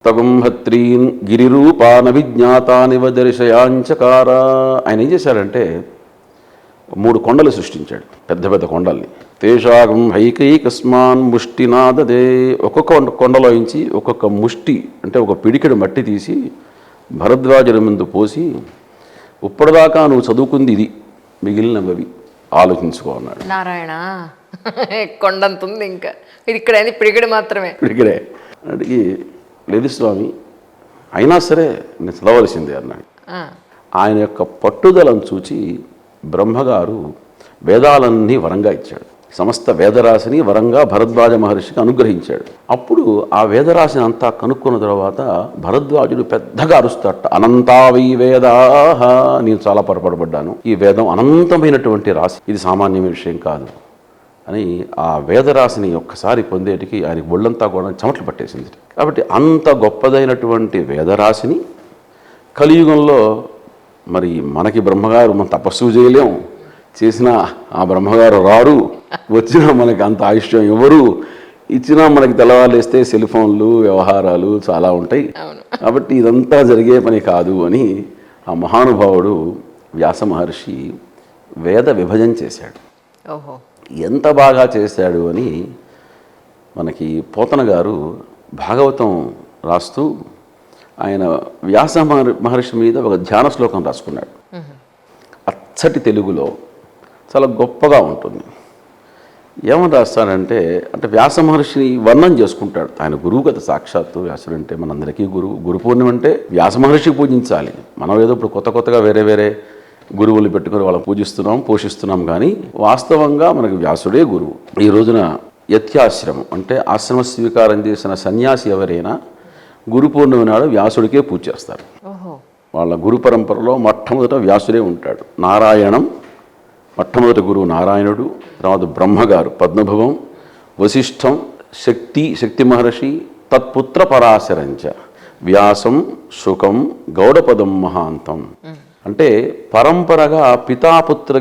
తగుంహత్రీన్ గిరిరూపానభిజ్ఞాతానివ దర్శయాంచకార. ఆయన ఏం చేశారంటే 3 కొండలు సృష్టించాడు, పెద్ద పెద్ద కొండల్ని. తేషాగం హైకైకస్మాన్ ముష్టినాదదే. ఒక్కొక్క కొండలోంచి ఒక్కొక్క ముష్టి అంటే ఒక పిడికెడు మట్టి తీసి భరద్వాజుల ముందు పోసి, ఇప్పటిదాకా నువ్వు చదువుకుంది ఇది, మిగిలినవి ఆలోచించుకో అన్నాడు. నారాయణ కొండంత ఉంది, ఇంకా ఇది ఇక్కడ పిడికెడు మాత్రమే. పిడికెడే అడిగి, లేదు స్వామి, అయినా సరే నేను చదవలసిందే అన్నాడు. ఆయన యొక్క పట్టుదలను చూచి బ్రహ్మగారు వేదాలన్నీ వరంగా ఇచ్చాడు. సమస్త వేదరాశిని వరంగా భరద్వాజ మహర్షికి అనుగ్రహించాడు. అప్పుడు ఆ వేదరాశిని అంతా కనుక్కున్న తర్వాత భరద్వాజుడు పెద్దగా అరుస్తాట, అనంతావై వేదాహ, నేను చాలా పొరపడబడ్డాను, ఈ వేదం అనంతమైనటువంటి రాశి, ఇది సామాన్యమైన విషయం కాదు అని ఆ వేదరాశిని ఒక్కసారి పొందేటికి ఆయనకి ఒళ్ళంతా కూడా చెమటలు పట్టేసింది. కాబట్టి అంత గొప్పదైనటువంటి వేదరాశిని కలియుగంలో మరి మనకి బ్రహ్మగారు మనం తపస్సు చేయలేం, చేసినా ఆ బ్రహ్మగారు రారు, వచ్చినా మనకి అంత ఆయుష్యం ఎవరు, ఇచ్చినా మనకి తెల్లవారులేస్తే సెల్ ఫోన్లు వ్యవహారాలు చాలా ఉంటాయి. కాబట్టి ఇదంతా జరిగే పని కాదు అని ఆ మహానుభావుడు వ్యాస మహర్షి వేద విభజన చేశాడు. ఎంత బాగా చేశాడు అని మనకి పోతన గారు భాగవతం రాస్తూ ఆయన వ్యాస మహర్షి మీద ఒక ధ్యాన శ్లోకం రాసుకున్నాడు. అచ్చటి తెలుగులో చాలా గొప్పగా ఉంటుంది. ఏమని రాస్తాడంటే, అంటే వ్యాస మహర్షిని వర్ణం చేసుకుంటాడు. ఆయన గురువు కదా, సాక్షాత్తు వ్యాసుడు అంటే మనందరికీ గురువు. గురు పూర్ణిమ అంటే వ్యాస మహర్షికి పూజించాలి. మనం ఏదో ఇప్పుడు కొత్తగా వేరే గురువులు పెట్టుకుని వాళ్ళని పూజిస్తున్నాం, పోషిస్తున్నాం, కానీ వాస్తవంగా మనకు వ్యాసుడే గురువు. ఈ రోజున యత్యాశ్రమం అంటే ఆశ్రమ స్వీకారం చేసిన సన్యాసి ఎవరైనా గురు పూర్ణిమ నాడు వ్యాసుడికే పూజ చేస్తారు. వాళ్ళ గురు పరంపరలో మొట్టమొదట వ్యాసుడే ఉంటాడు. నారాయణం మొట్టమొదటి గురువు నారాయణుడు, తర్వాత బ్రహ్మగారు పద్మభవం, వశిష్ఠం, శక్తి మహర్షి, తత్పుత్ర పరాశరంచ, వ్యాసం, శుకం, గౌడపదం మహాంతం. అంటే పరంపరగా పితాపుత్ర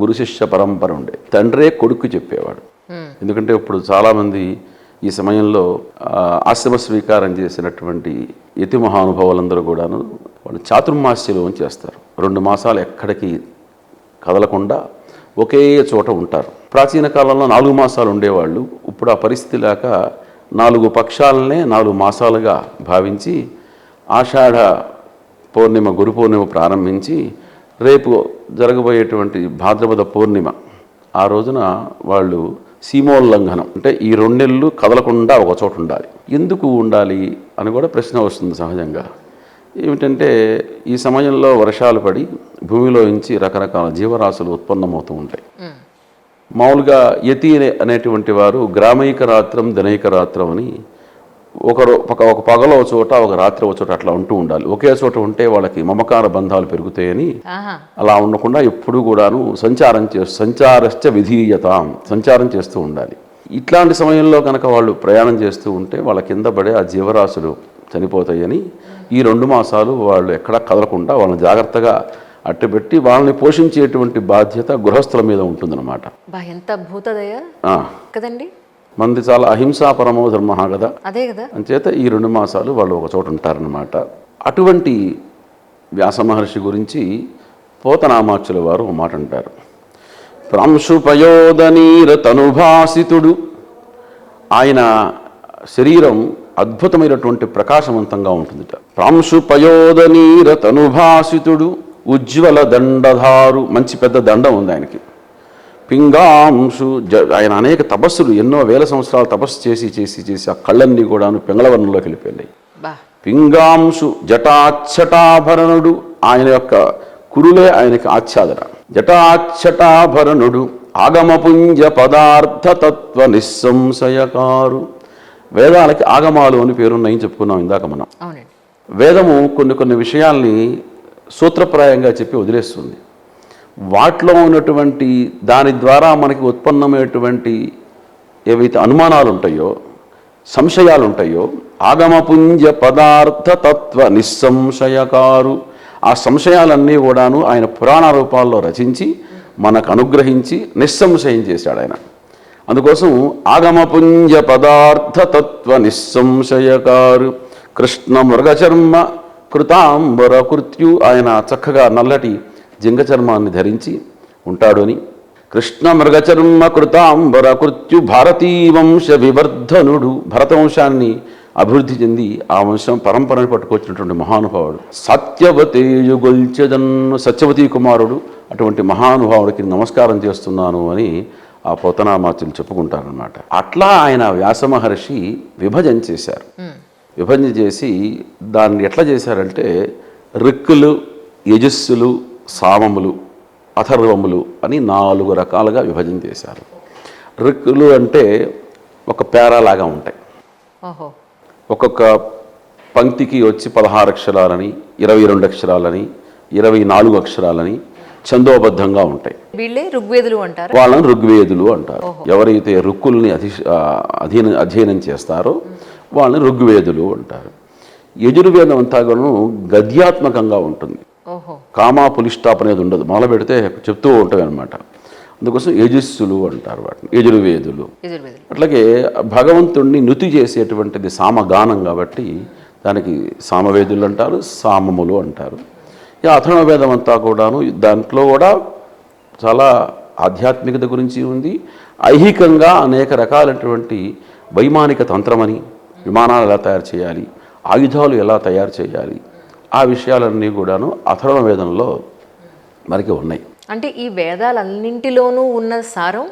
గురు శిష్య పరంపర ఉండే. తండ్రే కొడుకు చెప్పేవాడు. ఎందుకంటే ఇప్పుడు చాలామంది ఈ సమయంలో ఆశ్రమ స్వీకారం చేసినటువంటి యతి మహానుభావులందరూ కూడాను వాళ్ళు చాతుర్మాస్యలో చేస్తారు. 2 మాసాలు ఎక్కడికి కదలకుండా ఒకే చోట ఉంటారు. ప్రాచీన కాలంలో 4 మాసాలు ఉండేవాళ్ళు. ఇప్పుడు ఆ పరిస్థితి లేక 4 పక్షాలనే 4 మాసాలుగా భావించి ఆషాఢ పౌర్ణిమ గురు పూర్ణిమ ప్రారంభించి రేపు జరగబోయేటువంటి భాద్రపద పూర్ణిమ ఆ రోజున వాళ్ళు సీమోల్లంఘనం అంటే ఈ 2 నెలలు కదలకుండా ఒక చోట ఉండాలి. ఎందుకు ఉండాలి అని కూడా ప్రశ్న వస్తుంది సహజంగా. ఏమిటంటే ఈ సమయంలో వర్షాలు పడి భూమిలో నుంచి రకరకాల జీవరాశులు ఉత్పన్నమవుతూ ఉంటాయి. మామూలుగా యతి అనేటువంటి వారు గ్రామైక రాత్రం దినైక రాత్రం అని ఒక పగల ఒక చోట, ఒక రాత్రి ఒక చోట అట్లా ఉంటూ ఉండాలి. ఒకే చోట ఉంటే వాళ్ళకి మమకార బంధాలు పెరుగుతాయని అలా ఉండకుండా ఎప్పుడు కూడాను సంచారశ్చ విధీయతాం, సంచారం చేస్తూ ఉండాలి. ఇట్లాంటి సమయంలో కనుక వాళ్ళు ప్రయాణం చేస్తూ ఉంటే వాళ్ళ కింద పడే ఆ జీవరాశులు చనిపోతాయని ఈ 2 మాసాలు వాళ్ళు ఎక్కడా కదలకుండా వాళ్ళని జాగ్రత్తగా అట్టబెట్టి వాళ్ళని పోషించేటువంటి బాధ్యత గృహస్థుల మీద ఉంటుందన్నమాట. ఎంత భూతదయ కదండి. మంది చాలా అహింసా పరమో ధర్మ కదా, అదే కదా. అంచేత ఈ 2 మాసాలు వాళ్ళు ఒక చోట ఉంటారన్నమాట. అటువంటి వ్యాస మహర్షి గురించి పోతనామాచ్యుల వారు ఒక మాట అంటారు. ప్రాంశుపయోదనీర తనుభాసితుడు. ఆయన శరీరం అద్భుతమైనటువంటి ప్రకాశవంతంగా ఉంటుందిట. ప్రాంశుపయోదనీర తనుభాసితుడు, ఉజ్వల దండధారు, మంచి పెద్ద దండం ఉంది ఆయనకి. పింగాంశు, ఆయన అనేక తపస్సులు, ఎన్నో వేల సంవత్సరాలు తపస్సు చేసి ఆ కళ్ళన్నీ కూడాను పింగళవర్ణంలోకి వెళ్ళిపోయాయి. పింగాంశు జటాచ్చటాభరణుడు, ఆయన యొక్క కురులే ఆయనకి ఆచ్ఛాదన. జటాచ్చటాభరణుడు, ఆగమపుంజ పదార్థ తత్వ నిస్సంశయకారు. వేదాలకి ఆగమాలు అని పేరున్నాయని చెప్పుకున్నాం ఇందాక మనం. వేదము కొన్ని విషయాల్ని సూత్రప్రాయంగా చెప్పి వదిలేస్తుంది. వాటిలో ఉన్నటువంటి దాని ద్వారా మనకి ఉత్పన్నమైనటువంటి ఏవైతే అనుమానాలు ఉంటాయో, సంశయాలు ఉంటాయో, ఆగమపుంజ పదార్థ తత్వ నిస్సంశయకారు, ఆ సంశయాలన్నీ కూడాను ఆయన పురాణ రూపాల్లో రచించి మనకు అనుగ్రహించి నిస్సంశయం చేశాడు ఆయన. అందుకోసం ఆగమపుంజ పదార్థ తత్వ నిస్సంశయకారు కృష్ణ మృగచర్మ కృతాంబర కృత్యు, ఆయన చక్కగా నల్లటి జింగ చర్మాన్ని ధరించి ఉంటాడు అని, కృష్ణ మృగచర్మ కృతాంబర కృత్యు భారతీవంశ వివర్ధనుడు, భరతవంశాన్ని అభివృద్ధి చెంది ఆ వంశం పరంపరను పట్టుకొచ్చినటువంటి మహానుభావుడు, సత్యవతేయుగొల్చెదన్ను సత్యవతీ కుమారుడు, అటువంటి మహానుభావుడికి నమస్కారం చేస్తున్నాను అని ఆ పోతనామాచులు చెప్పుకుంటారనమాట. అట్లా ఆయన వ్యాస మహర్షి విభజన చేశారు. విభజన చేసి దాన్ని ఎట్లా చేశారంటే ఋక్కులు, యజస్సులు, సామములు, అథర్వములు అని 4 రకాలుగా విభజన చేశారు. ఋక్కులు అంటే ఒక పేరాలాగా ఉంటాయి. ఒక్కొక్క పంక్తికి వచ్చి 16 అక్షరాలని, 22 అక్షరాలని, 24 అక్షరాలని ఛందోబద్ధంగా ఉంటాయి. వీళ్ళే ఋగ్వేదులు అంటారు. వాళ్ళని ఋగ్వేదులు అంటారు. ఎవరైతే ఋక్కుల్ని అధ్యయనం చేస్తారో వాళ్ళని ఋగ్వేదులు అంటారు. యజుర్వేదం అంతా కూడా గద్యాత్మకంగా ఉంటుంది. కామా పులిస్టాప్ అనేది ఉండదు, మొదలు పెడితే చెప్తూ ఉంటాయి అనమాట. అందుకోసం యజస్సులు అంటారు వాటిని, యజుర్వేదులు. అట్లాగే భగవంతుణ్ణి నుతి చేసేటువంటిది సామగానం కాబట్టి దానికి సామవేదులు అంటారు, సామములు అంటారు. ఈ అథర్వ వేదం అంతా కూడాను దాంట్లో కూడా చాలా ఆధ్యాత్మికత గురించి ఉంది. ఐహికంగా అనేక రకాలైనటువంటి వైమానిక తంత్రమని, విమానాలు ఎలా తయారు చేయాలి, ఆయుధాలు ఎలా తయారు చేయాలి, ఆ విషయాలన్నీ కూడాను అథర్వ వేదంలో మనకి ఉన్నాయి. అంటే ఈ వేదాలన్నింటిలోనూ ఉన్న సారం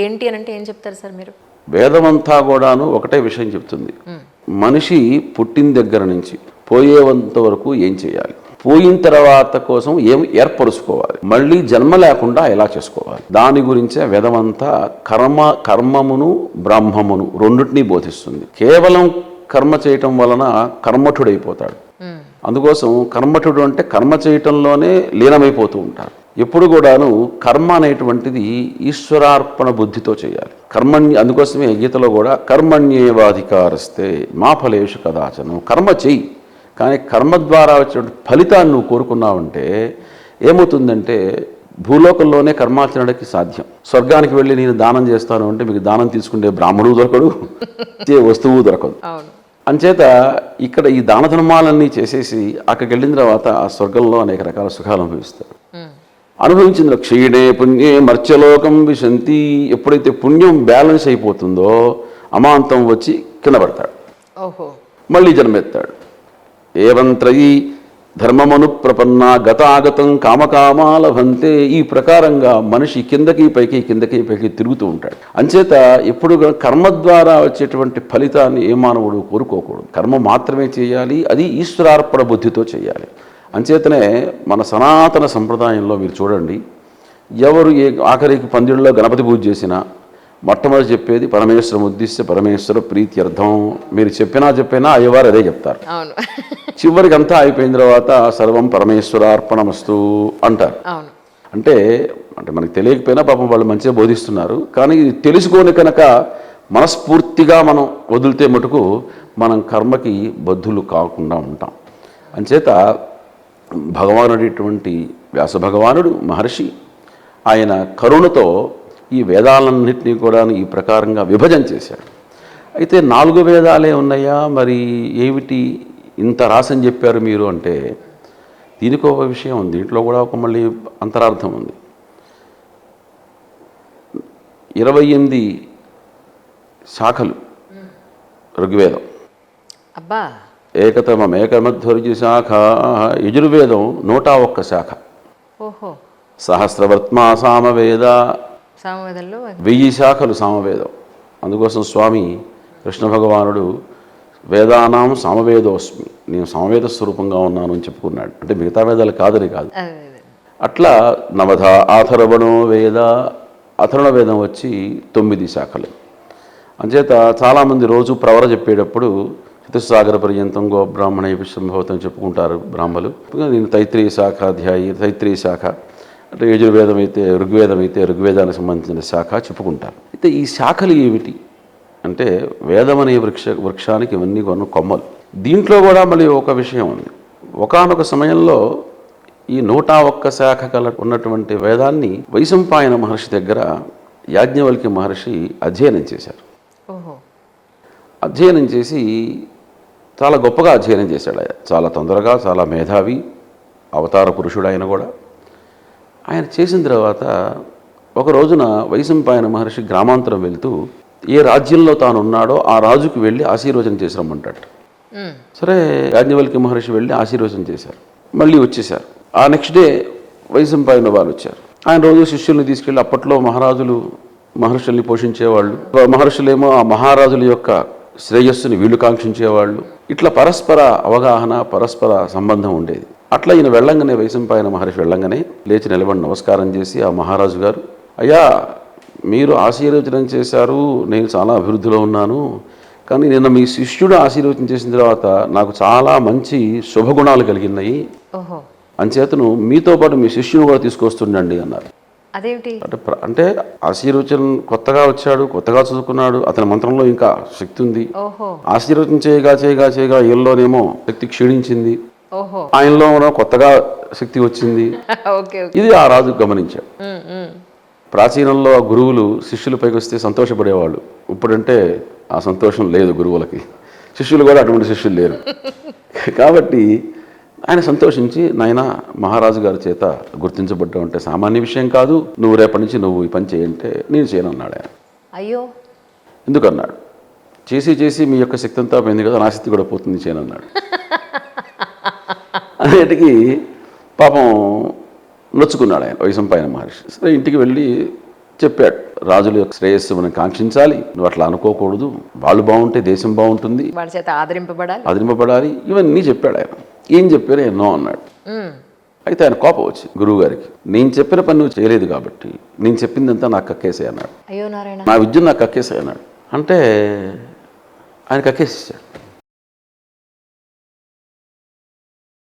ఏంటి అని అంటే ఏం చెప్తారు సార్ మీరు? వేదమంతా కూడాను ఒకటే విషయం చెప్తుంది. మనిషి పుట్టిన దగ్గర నుంచి పోయేంత వరకు ఏం చేయాలి, పోయిన తర్వాత కోసం ఏం ఏర్పరుచుకోవాలి, మళ్ళీ జన్మ లేకుండా ఎలా చేసుకోవాలి, దాని గురించే వేదమంతా కర్మమును బ్రహ్మమును రెండింటినీ బోధిస్తుంది. కేవలం కర్మ చేయటం వలన కర్మఠుడైపోతాడు. అందుకోసం కర్మఠుడు అంటే కర్మ చేయటంలోనే లీనమైపోతూ ఉంటారు. ఎప్పుడు కూడాను కర్మ అనేటువంటిది ఈశ్వరార్పణ బుద్ధితో చేయాలి. అందుకోసమే గీతలో కూడా కర్మణ్యేవాధికారస్తే మా ఫలేషు కదాచనం, కర్మ చెయ్యి, కానీ కర్మ ద్వారా వచ్చేటువంటి ఫలితాన్ని నువ్వు కోరుకున్నావంటే ఏమవుతుందంటే భూలోకంలోనే కర్మాచరణకి సాధ్యం. స్వర్గానికి వెళ్ళి నేను దానం చేస్తాను అంటే మీకు దానం తీసుకుంటే బ్రాహ్మణుడు దొరకడు, వస్తువు దొరకదు. అంచేత ఇక్కడ ఈ దాన ధర్మాలన్నీ చేసేసి అక్కడికి వెళ్ళిన తర్వాత ఆ స్వర్గంలో అనేక రకాల సుఖాలు అనుభవిస్తారు. అనుభవించిన క్షీణే పుణ్యే మర్త్యలోకం విశంతి, ఎప్పుడైతే పుణ్యం బ్యాలెన్స్ అయిపోతుందో అమాంతం వచ్చి కింద పడతాడు, మళ్ళీ జన్మెత్తాడు. ఏవంత్రయీ ధర్మమను ప్రపన్న గతాగతం కామకామాలభంతే, ఈ ప్రకారంగా మనిషి కిందకి పైకి తిరుగుతూ ఉంటాడు. అంచేత ఎప్పుడు కర్మ ద్వారా వచ్చేటువంటి ఫలితాన్ని ఏ మానవుడు కోరుకోకూడదు, కర్మ మాత్రమే చేయాలి, అది ఈశ్వరార్పణ బుద్ధితో చేయాలి. అంచేతనే మన సనాతన సంప్రదాయంలో మీరు చూడండి, ఎవరు ఆఖరికి పందిళ్ళలో గణపతి పూజ చేసినా మొట్టమొదటి చెప్పేది పరమేశ్వరం ఉద్దేశ్య పరమేశ్వర ప్రీత్యర్థం. మీరు చెప్పినా అయ్యవారు అదే చెప్తారు. చివరికి అంతా అయిపోయిన తర్వాత సర్వం పరమేశ్వరార్పణమస్తు అంటారు. అంటే మనకు తెలియకపోయినా పాపం వాళ్ళు మంచిగా బోధిస్తున్నారు, కానీ ఇది తెలుసుకొని కనుక మనస్ఫూర్తిగా మనం వదిలితే మటుకు మనం కర్మకి బద్ధులు కాకుండా ఉంటాం. అంచేత భగవానుడేటువంటి వ్యాస భగవానుడు మహర్షి ఆయన కరుణతో ఈ వేదాలన్నింటినీ కూడా ఈ ప్రకారంగా విభజన చేశాడు. అయితే 4 వేదాలే ఉన్నాయా, మరి ఏమిటి ఇంత రాసని చెప్పారు మీరు అంటే దీనికి ఒక విషయం ఉంది, దీంట్లో కూడా ఒక మళ్ళీ అంతరార్థం ఉంది. 28 శాఖలు ఋగ్వేదం, ఏకమధ్వర్జి శాఖ. యజుర్వేదం 101 శాఖ, సహస్రవర్త్మా సామవేద, 1000 శాఖలు సామవేదం. అందుకోసం స్వామి కృష్ణ భగవానుడు వేదానాం సామవేదోస్మి, నేను సామవేద స్వరూపంగా ఉన్నాను అని చెప్పుకున్నాడు. అంటే మిగతా వేదాలు కాదని కాదు. అట్లా 9 ఆథర్వణో వేద, అథర్వణ వేదం వచ్చి 9 శాఖలు. అంచేత చాలామంది రోజు ప్రవర చెప్పేటప్పుడు చతుస్సాగర పర్యంతం గో బ్రాహ్మణ విశ్వంభవతం చెప్పుకుంటారు బ్రాహ్మలు. నేను తైత్రీయ శాఖ అధ్యాయి, తైత్రీయ శాఖ అంటే యజుర్వేదం అయితే ఋగ్వేదానికి సంబంధించిన శాఖ చెప్పుకుంటారు. అయితే ఈ శాఖలు ఏమిటి అంటే వేదం అనే వృక్షానికి ఇవన్నీ కొమ్మలు. దీంట్లో కూడా మళ్ళీ ఒక విషయం ఉంది. ఒకానొక సమయంలో ఈ 101 శాఖ ఉన్నటువంటి వేదాన్ని వైశంపాయన మహర్షి దగ్గర యాజ్ఞవల్క్య మహర్షి అధ్యయనం చేశారు. ఓహో. అధ్యయనం చేసి చాలా గొప్పగా అధ్యయనం చేశాడు ఆయన. చాలా తొందరగా, చాలా మేధావి, అవతార పురుషుడు ఆయన కూడా. ఆయన చేసిన తర్వాత ఒక రోజున వైశంపాయన మహర్షి గ్రామాంతరం వెళ్తూ ఏ రాజ్యంలో తాను ఉన్నాడో ఆ రాజుకు వెళ్ళి ఆశీర్వచనం చేసి రమ్మంటాడు. సరే యాజ్ఞవల్క్య మహర్షి వెళ్ళి ఆశీర్వచనం చేశారు. మళ్ళీ వచ్చేశారు. ఆ నెక్స్ట్ డే వైశంపాయన వాళ్ళు వచ్చారు. ఆయన రోజు శిష్యుల్ని తీసుకెళ్ళి, అప్పట్లో మహారాజులు మహర్షుల్ని పోషించేవాళ్ళు, మహర్షులేమో ఆ మహారాజుల యొక్క శ్రేయస్సుని వీళ్ళు కాంక్షించేవాళ్ళు. ఇట్లా పరస్పర అవగాహన, పరస్పర సంబంధం ఉండేది. అట్లా ఈయన వెళ్ళంగానే, వైశంపాయన మహర్షి వెళ్ళంగానే లేచి నిలబడి నమస్కారం చేసి, ఆ మహారాజు గారు, అయ్యా మీరు ఆశీర్వచనం చేశారు, నేను చాలా అభివృద్ధిలో ఉన్నాను, కానీ నిన్న మీ శిష్యుడు ఆశీర్వచనం చేసిన తర్వాత నాకు చాలా మంచి శుభగుణాలు కలిగినాయి, అంచేతను మీతో పాటు మీ శిష్యుని కూడా తీసుకొస్తుండండి అన్నారు. అదేంటి అంటే ఆశీర్వచనం కొత్తగా వచ్చాడు, కొత్తగా చదువుకున్నాడు, అతని మంత్రంలో ఇంకా శక్తి ఉంది. ఆశీర్వచనం చేయగా ఈయనలోనేమో శక్తి క్షీణించింది, ఆయనలో కొత్తగా శక్తి వచ్చింది. ఇది ఆ రాజు గమనించాడు. ప్రాచీనంలో ఆ గురువులు శిష్యుల పైకి వస్తే సంతోషపడేవాళ్ళు. ఇప్పుడంటే ఆ సంతోషం లేదు గురువులకి, శిష్యులు కూడా అటువంటి శిష్యులు లేరు. కాబట్టి ఆయన సంతోషించి, నాయన మహారాజు గారి చేత గుర్తించబడ్డం అంటే సామాన్య విషయం కాదు, నువ్వు రేపటి నుంచి నువ్వు ఈ పని చేయంటే నేను చేయను అన్నాడు ఆయన. అయ్యో, ఎందుకన్నాడు? చేసి మీ యొక్క శక్తి అంతా పోయింది కదా, నా శక్తి కూడా పోతుంది, చేయను అన్నాడు. అన్నిటికీ పాపం నొచ్చుకున్నాడు ఆయన వైశంపాయన మహర్షి. సరే ఇంటికి వెళ్ళి చెప్పాడు, రాజుల యొక్క శ్రేయస్సు మనం కాంక్షించాలి, నువ్వు అట్లా అనుకోకూడదు, వాళ్ళు బాగుంటే దేశం బాగుంటుంది, వాళ్ళ చేత ఆదరింపబడాలి, ఇవన్నీ చెప్పాడు ఆయన. ఏం చెప్పారు? ఎన్నో అన్నాడు. అయితే ఆయన కోపం వచ్చి గురువు గారికి, నేను చెప్పిన పని నువ్వు చేయలేదు కాబట్టి నేను చెప్పిందంతా నాకు కక్కేసే అన్నాడు. అయ్యో నారాయణ, నా విద్య నాకు కక్కేసే అన్నాడు. అంటే ఆయన కక్కేసేసాడు.